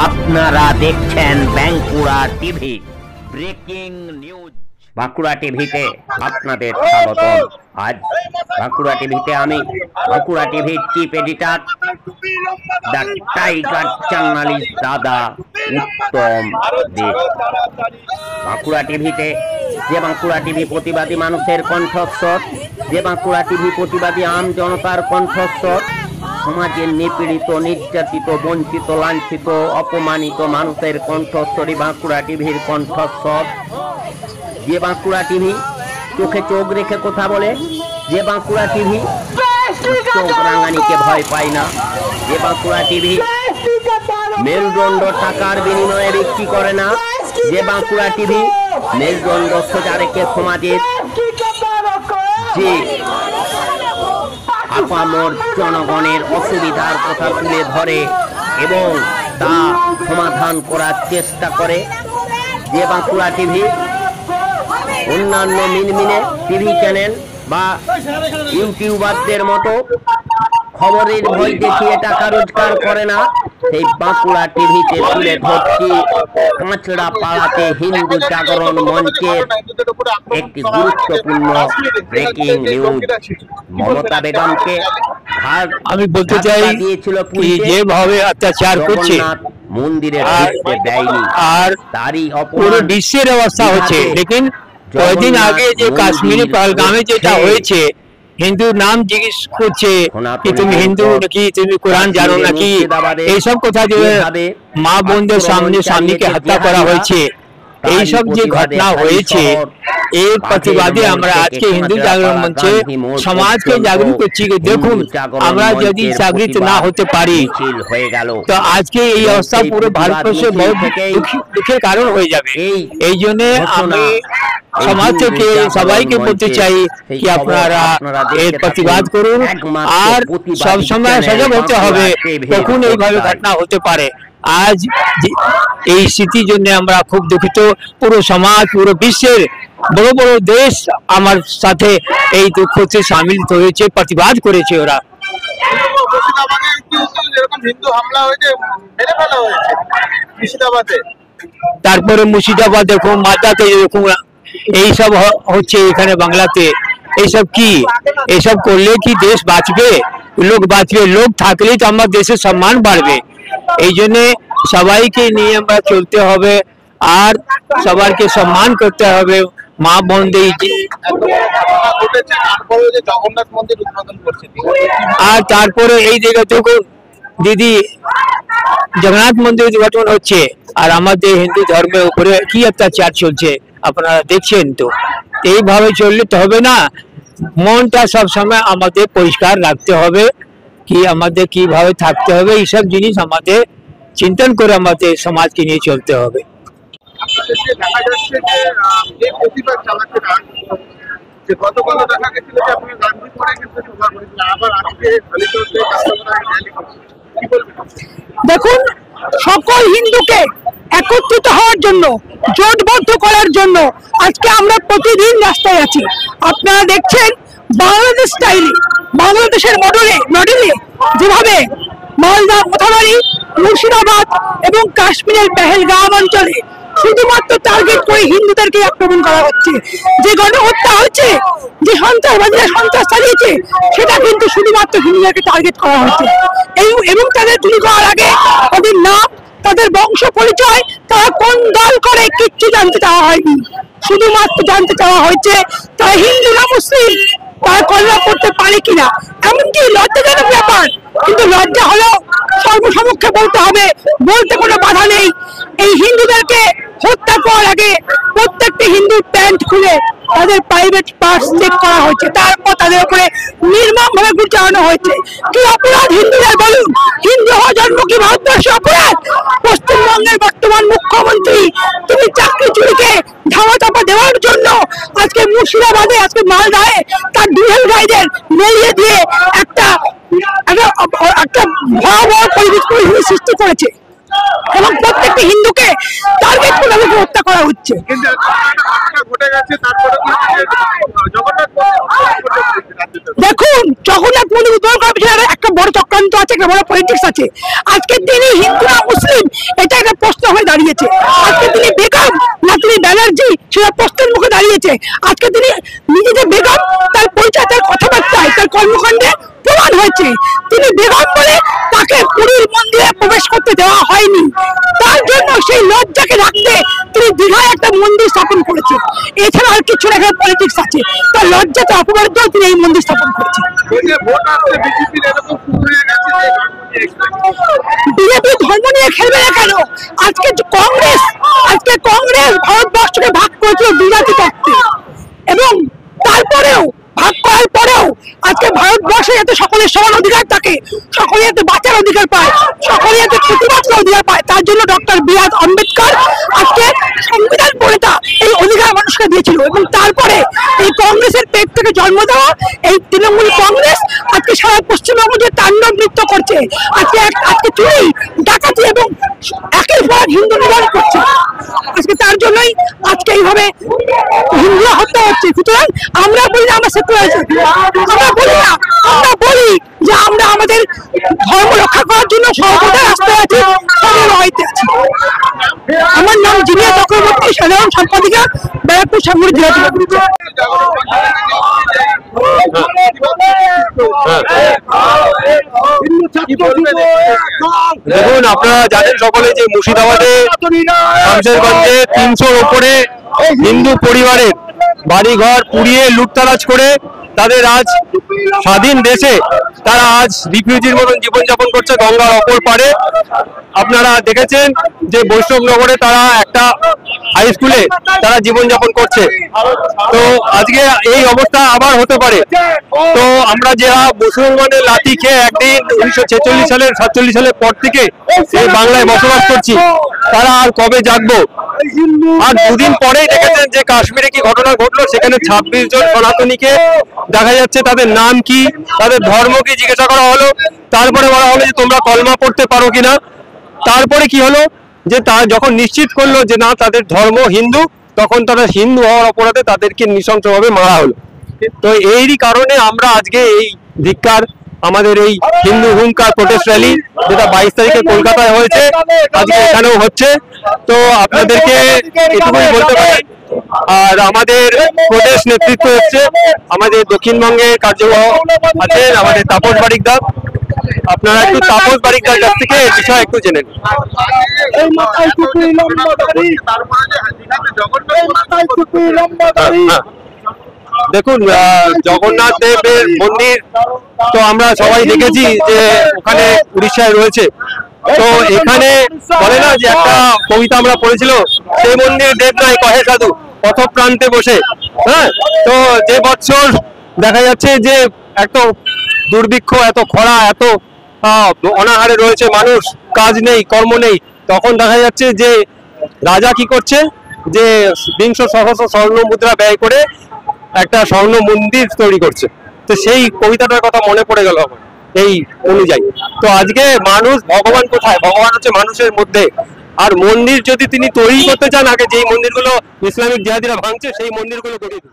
আপনারা দেখছেন Bankura TV breaking news. Bankura টিভিতে আপনাদের স্বাগতম। আজ বাঁকুড়া টিভিতে আমি বাঁকুড়া টিভির chief editor the tiger journalist দাদা উত্তম দে। বাঁকুড়া টিভিতে যে বাঁকুড়া টিভি প্রতিবাদী মানুষের কণ্ঠস্বর, যে বাঁকুড়া টিভি প্রতিবাদী আম জনতার কণ্ঠস্বর, সমাজের নিপীড়িত, নির্যাতিত, বঞ্চিত, লাঞ্ছিত, অপমানিত মানুষের কণ্ঠস্বরী বাঁকুড়া টিভির কণ্ঠস্বর। যে বাঁকুড়া টিভি চোখে চোখ রেখে কথা বলে, যে বাঁকুড়া টিভি চোখ রাঙানিকে ভয় পায় না, যে বাঁকুড়া টিভি মেরুদণ্ড টাকার বিনিময়ে বিক্রি করে না, যে বাঁকুড়া টিভি মেরুদণ্ড সোজা রেখে সমাজের যে আপামর জনগণের অসুবিধার কথা তুলে ধরে এবং তা সমাধান করার চেষ্টা করে, যে বাঁকুড়া টিভি অন্যান্য মিনমিনে টিভি চ্যানেল বা ইউটিউবারদের মতো খবরের ভয় দেখিয়ে টাকা রোজগার করে না, সেই বাঁকুড়া টিভিতে তুলে ধরছি কাঁচড়া পাড়াতে হিন্দু জাগরণ মঞ্চের একটি গুরুত্বপূর্ণ ব্রেকিং নিউজ। মমতা বেগমকে আমি বলতে চাই যেভাবে অত্যাচার করছে মন্দিরে ঢুকতে দেয়নি, আর তারই পুরো বিশ্বের অবস্থা হচ্ছে। लेकिन কয়েকদিন আগে যে কাশ্মীরে পহলগামে যেটা হয়েছে, হিন্দু নাম জিজ্ঞেস করছে কি তুমি হিন্দু নাকি, তুমি কোরআন জানো নাকি, এইসব কথা যে মা বোনদের সামনে হত্যা করা হয়েছে, এইসব যে ঘটনা হয়েছে এর প্রতিবাদে আমরা আজকে হিন্দু জাগরণ মঞ্চে সমাজকে জাগরণ করছি। দেখুন, আমরা যদি জাগৃত না হতে পারি তো আজকে এই অবস্থা পুরো ভারতবর্ষে বহু দুঃখের কারণ হয়ে যাবে। এই জন্য আমি সমাজ থেকে সবাইকে বলতে চাই কি আপনারা এর প্রতিবাদ করুন, আর সবসময় সজাগ হতে হবে কখন এইভাবে ঘটনা হতে পারে। আজ এই স্মৃতির জন্য আমরা খুব দুঃখিত। পুরো সমাজ, পুরো বিশ্বের বড় বড় দেশ আমার সাথে এই দুঃখতে সামিল হয়েছে, প্রতিবাদ করেছে ওরা। তারপরে মুর্শিদাবাদ দেখুন, মালদাতে দেখুন, এইসব হচ্ছে এখানে বাংলাতে। এইসব কি, এইসব করলে কি দেশ বাঁচবে? লোক বাঁচবে, লোক থাকলেই তো আমার দেশের সম্মান বাড়বে। এই জন্য সবাইকে নিয়ে আমরা চলতে হবে আর সবাইকে সম্মান করতে হবে। মা বোনদের আর তারপরে এই জায়গা থেকে দিদি জগন্নাথ মন্দির উদ্ঘাটন হচ্ছে, আর আমাদের হিন্দু ধর্মের উপরে কি অত্যাচার চলছে আপনারা দেখছেন। তো এইভাবে চললে তো হবে না, মনটা সব সময় আমাদের পরিষ্কার রাখতে হবে কি আমাদের কিভাবে থাকতে হবে, এইসব জিনিস আমাদের চিন্তন করে আমাদের সমাজকে নিয়ে চলতে হবে। দেখুন, সকল হিন্দুকে একত্রিত হওয়ার জন্য, জোটবদ্ধ করার জন্য আজকে আমরা প্রতিদিন রাস্তায় আছি। আপনারা দেখছেন বাংলাদেশ স্টাইলে, বাংলাদেশের মডেলে যেভাবে মালদা, মোথাবাড়ি, মুর্শিদাবাদ এবং কাশ্মীরের পেহেলগাম অঞ্চলে শুধুমাত্র টার্গেট করে হিন্দুদেরকে আক্রমণ করা হচ্ছে। যে গণহত্যা হচ্ছে, যে সন্ত্রাসবাদীরা সন্ত্রাস চালিয়েছে, সেটা কিন্তু শুধুমাত্র হিন্দুদেরকে টার্গেট করা হচ্ছে। এবং তাদের তুলে দেওয়ার আগে তাদের নাম, তাদের বংশ পরিচয়, তারা কোন দল করে কিচ্ছু জানতে চাওয়া হয়নি। শুধুমাত্র জানতে চাওয়া হয়েছে তারা হিন্দু না মুসলিম, তারা কল্যাণ করতে পারে কিনা। এমনকি লজ্জাজনক ব্যাপার, কিন্তু লজ্জা হলো সর্বসমক্ষে বলতে হবে, বলতে কোনো বাধা নেই। এই হিন্দুদেরকে হত্যা করার আগে প্রত্যেকটি হিন্দুর প্যান্ট খুলে তাদের প্রাইভেট পার্টস চেক করা হয়েছে, তারপর তাদের উপরে নির্মম ভাবে গুলি চালানো হয়েছে। কি অপরাধ হিন্দুদের বলুন? হিন্দু হওয়া জন্ম কি ভারতবর্ষে অপরাধ? পশ্চিমবঙ্গের বর্তমান মুখ্যমন্ত্রী তিনি চাকরি চুরিকে ধামা চাপা দেওয়ার জন্য আজকে মুর্শিদাবাদে, আজকে মালদায় তার ডুয়েল গাইডের মেলিয়ে দিয়ে একটা ভয়াবহ পরিবেশ সৃষ্টি করেছে। এবং প্রত্যেকটি হিন্দুকে টার্গেট করে আমাকে হত্যা করা হচ্ছে। কিন্তু ঘটনা ঘটে গেছে, তারপরে জগন্নাথ দেখুন, জগন্নাথ মন্দির উদ্ধার করার পিছনে একটা বড় চক্রান্ত আছে, একটা বড় পলিটিক্স আছে। আজকে তিনি হিন্দু না মুসলিম এটা একটা প্রশ্ন হয়ে দাঁড়িয়েছে। আজকে তিনি বেগম না তিনি ব্যানার্জি সেটা প্রশ্নের মুখে দাঁড়িয়েছে। আজকে তিনি নিজে যে বেগম তার পরিচয়, তার কথাবার্তায়, তার কর্মকাণ্ডে প্রমাণ হয়েছে। তিনি বেগম বলে তাকে পুরীর মন্দিরে প্রবেশ করতে দেওয়া হয়নি। তার জন্য সেই লজ্জাকে রাখতে তিনি দীঘায় একটা মন্দির স্থাপন করেছে। এছাড়া আর কিছু এখানে পলিটিক্স আছে। তার লজ্জাতে অপমানিত হয়ে তিনি এই মন্দির স্থাপন করেছে। ভোট আসছে, বিজেপির এরকম শুরু হয়ে গেছে যে বিজেপি ধর্ম নিয়ে খেলবে না কেন? আজকে কংগ্রেস ভারতবর্ষকে ভাগ করেছিল বিজাতি তত্ত্বে, এবং তারপরেও ভাগ করার পরেও আজকে ভারতবর্ষে যাতে সকলের সমান অধিকার থাকে, সকলে যাতে বাঁচার অধিকার পায়, সকলে যাতে প্রতিবাদ করার অধিকার পায়, তার জন্য ডক্টর বি.আর. আম্বেদকর আজকে সংবিধান পড়েটা এই অধিকার মানুষকে দিয়েছিল। এবং তারপরে এই কংগ্রেসের পেট থেকে জন্ম দেওয়া এই তৃণমূল কংগ্রেস আজকে সারা পশ্চিমবঙ্গ যে তাণ্ডব নৃত্য করছে, আজকে চুরি ডাকাতি এবং একের পর হিন্দু নিধন করছে। আজকে তার জন্যই আজকে এইভাবে হিন্দুরা হত্যা হচ্ছে। সুতরাং আমরা বলি না আমরা সেকুলার, আমরা বলি না, আমরা বলি যে আমরা আমাদের ধর্ম রক্ষা করার জন্য সর্বদা রাস্তায় আছি, সবাই লড়াইতে আছি। আমার নাম জিনিয়া চক্রবর্তী, সাধারণ সম্পাদিকা, ব্যারাকপুর সাংগঠনিক জেলা যুবক। দেখুন, আপনারা জানেন সকলে যে মুর্শিদাবাদে শামশেরগঞ্জে 300-র উপরে হিন্দু পরিবারের বাড়িঘর পুড়িয়ে লুটতরাজ করে তাদের আজ স্বাধীন দেশে তারা আজ রিফিউজির মতন জীবনযাপন করছে গঙ্গার অপর পারে। আপনারা দেখেছেন যে বৈষ্ণবনগরে তারা একটা হাই স্কুলে তারা জীবনযাপন করছে। তো আজকে এই অবস্থা আবার হতে পারে। তো আমরা যারা মুসলমানে লাথি খেয়ে একদিন 1946 সালের 47 সালের পর থেকে এই বাংলায় বসবাস করছি, তারা আর কবে জাগবো? আর দুদিন পরেই দেখেছেন যে কাশ্মীরে কি ঘটনা ঘটলো, সেখানে 26 জন সনাতনীকে দেখা যাচ্ছে তাদের নাম কি, তাদের ধর্ম কি জিজ্ঞাসা করা হলো। তারপরে বলা হলো যে তোমরা কলমা পড়তে পারো কিনা। তারপরে কি হলো যে তারা যখন নিশ্চিত করলো যে না তাদের ধর্ম হিন্দু, তখন তারা হিন্দু হওয়ার অপরাধে তাদেরকে নৃশংসভাবে মারা হলো। তো এরই কারণে আমরা আজকে এই ধিক্কার, আমাদের এই হিন্দু হুঙ্কার প্রোটেস্ট র্যালি যেটা 22 তারিখে কলকাতায় হয়েছে, আজকে এখানেও হচ্ছে। তো আপনাদেরকে এটুকুই বলতে পারি। আর আমাদের প্রদেশ নেতৃত্ব হচ্ছে আমাদের দক্ষিণবঙ্গের কার্যবাহ আছেন আমাদের তাপস বারিকদার। আপনারা একটু তাপস বারিকদার কাছ থেকে এই বিষয়ে একটু জেনে নিন। দেখুন, জগন্নাথ দেবের মন্দির তো আমরা সবাই দেখেছি যে ওখানে উড়িষ্যায় রয়েছে। তো এখানে বলে না যে একটা কবিতা আমরা পড়েছিল, সেই মন্দির দেব নয় কহে সাধু পথ প্রান্তে বসে। হ্যাঁ, তো যে বছর দেখা যাচ্ছে যে এত দুর্ভিক্ষ, এত খরা, এত অনাহারে রয়েছে মানুষ, কাজ নেই, কর্ম নেই, তখন দেখা যাচ্ছে যে রাজা কি করছে যে 200 সহস্র স্বর্ণ মুদ্রা ব্যয় করে একটা স্বর্ণ মন্দির তৈরি করছে। তো সেই কবিতাটার কথা মনে পড়ে গেল আমার এই অনুযায়ী। তো আজকে মানুষ, ভগবান কোথায়? ভগবান হচ্ছে মানুষের মধ্যে। আর মন্দির যদি তিনি তৈরি করতে চান, আগে যেই মন্দিরগুলো ইসলামিক জিহাদিরা ভাঙছে সেই মন্দিরগুলো গড়িয়ে দিন।